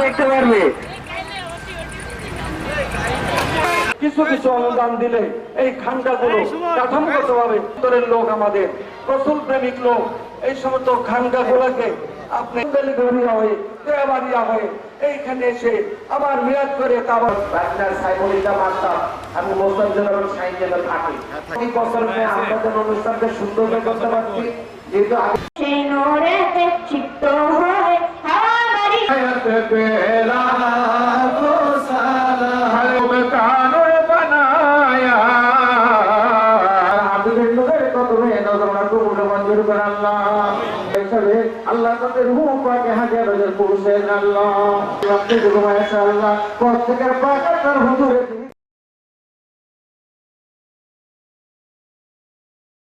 দেখতে পারবে। কিছু কিছু অনুদান দিলে এই খানকাগুলো কাঠামোগত ভাবে উত্তরের লোক, আমাদের রসুল প্রেমিক লোক, এই সমস্ত খানকাগুলোকে আপনি হয়ে দেওয়ারিয়া হয়ে এইখানে এসে আবার মিরাজ করে তারপর আমি মোস্তাফিজুর রহমান সাইকেল থাকি এই বছর আমরা যেন অনুষ্ঠানকে সুন্দরভাবে করতে পারছি, যেহেতু ক্ষিপ্ত হয়ে আল্লাহ তাদের রূহ পাকে হাজার হাজার পুরুষের আল্লাহ প্রত্যেকের পাক হুজুরে